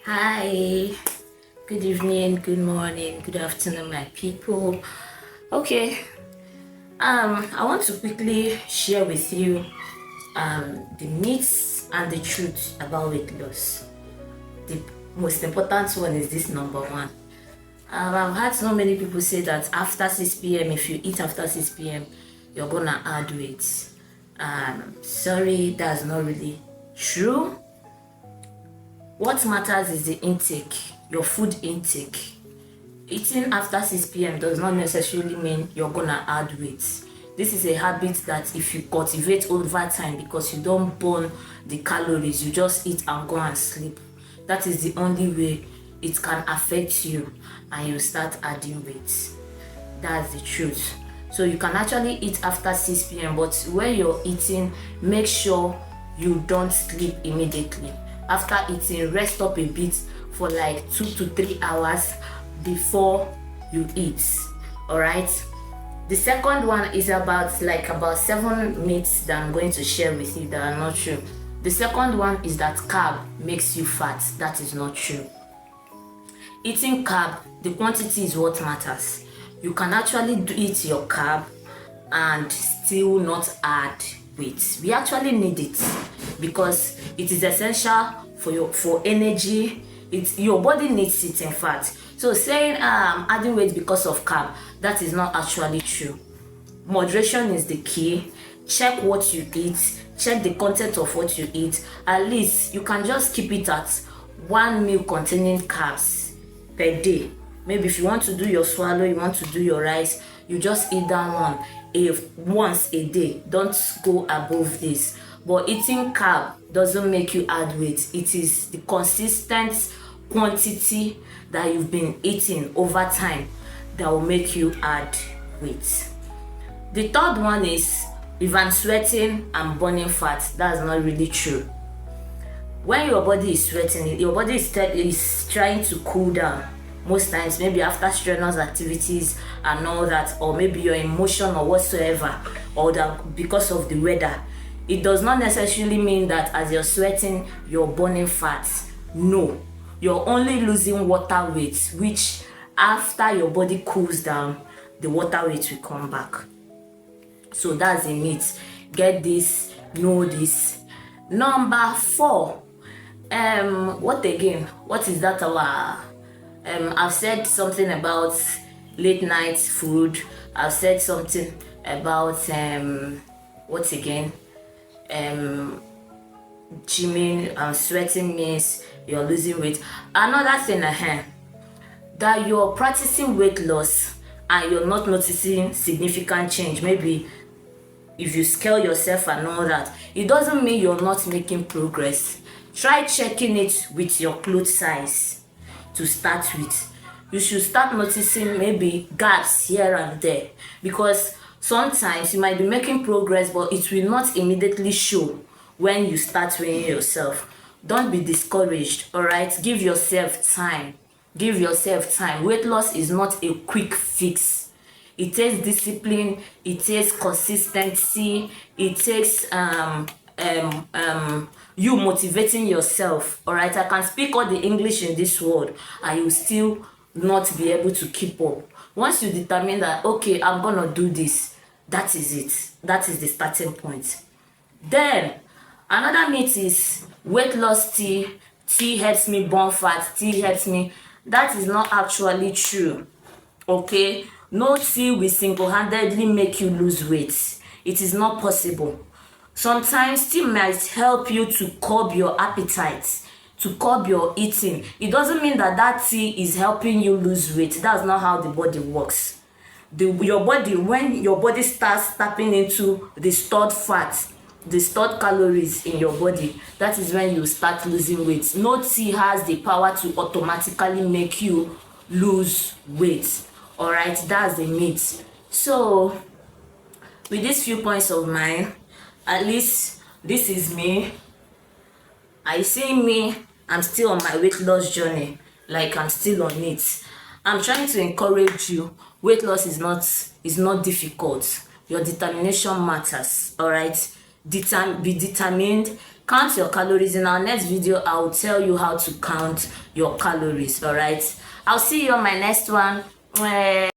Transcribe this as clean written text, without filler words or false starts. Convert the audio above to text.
Hi, good evening, good morning, good afternoon, my people. Okay, I want to quickly share with you the myths and the truth about weight loss. The most important one is this number one. I've had so many people say that after 6 p.m., if you eat after 6 p.m., you're gonna add weight. Sorry, that's not really true. What matters is the intake, your food intake. Eating after 6 p.m. does not necessarily mean you're gonna add weight. This is a habit that if you cultivate over time because you don't burn the calories, you just eat and go and sleep. That is the only way it can affect you and you start adding weight. That's the truth. So you can actually eat after 6 p.m. but when you're eating, make sure you don't sleep immediately. After eating, rest up a bit for like 2 to 3 hours before you eat. All right. The second one is about 7 myths that I'm going to share with you that are not true. The second one is that carb makes you fat. That is not true. Eating carb, the quantity is what matters. You can actually eat your carb and still not add weight. We actually need it because it is essential for energy. Your body needs it, in fact. So saying adding weight because of carb, that is not actually true. Moderation is the key. Check what you eat, check the content of what you eat. At least you can just keep it at 1 meal containing carbs per day. Maybe if you want to do your swallow, you want to do your rice, you just eat that one once a day. Don't go above this. But eating carb doesn't make you add weight. It is the consistent quantity that you've been eating over time that will make you add weight. The third one is if I'm sweating, I'm burning fat. That's not really true. When your body is sweating, your body is trying to cool down. Most times, maybe after strenuous activities and all that, or maybe your emotion or whatsoever, or that because of the weather. It does not necessarily mean that as you're sweating, you're burning fat. No, you're only losing water weight, which after your body cools down, the water weight will come back. So that's a myth. Get this, know this. Number 4. What again? What is that I've said something about late night food. I've said something about what again? Gymming and sweating means you're losing weight. Another thing that you're practicing weight loss and you're not noticing significant change. Maybe if you scale yourself and all that, it doesn't mean you're not making progress. Try checking it with your clothes size to start with. You should start noticing maybe gaps here and there, because sometimes you might be making progress but it will not immediately show when you start weighing yourself. Don't be discouraged. All right, give yourself time. Weight loss is not a quick fix. It takes discipline, it takes consistency, it takes you motivating yourself. All right, I can speak all the English in this world and you still not be able to keep up. Once you determine that, okay, I'm gonna do this, that is it. That is the starting point. Then another myth is weight loss tea helps me burn fat, tea helps me. That is not actually true. Okay, no tea will single-handedly make you lose weight. It is not possible. Sometimes tea might help you to curb your appetite, to curb your eating. It doesn't mean that tea is helping you lose weight. That's not how the body works. When your body starts tapping into the stored fat, the stored calories in your body, that is when you start losing weight. No tea has the power to automatically make you lose weight. All right, that's the myth. So with these few points of mine, at least this is me. I see me, I'm still on my weight loss journey. Like, I'm still on it. I'm trying to encourage you. Weight loss is not difficult. Your determination matters. All right, be determined. count your calories. In our next video, I will tell you how to count your calories. All right, I'll see you on my next one.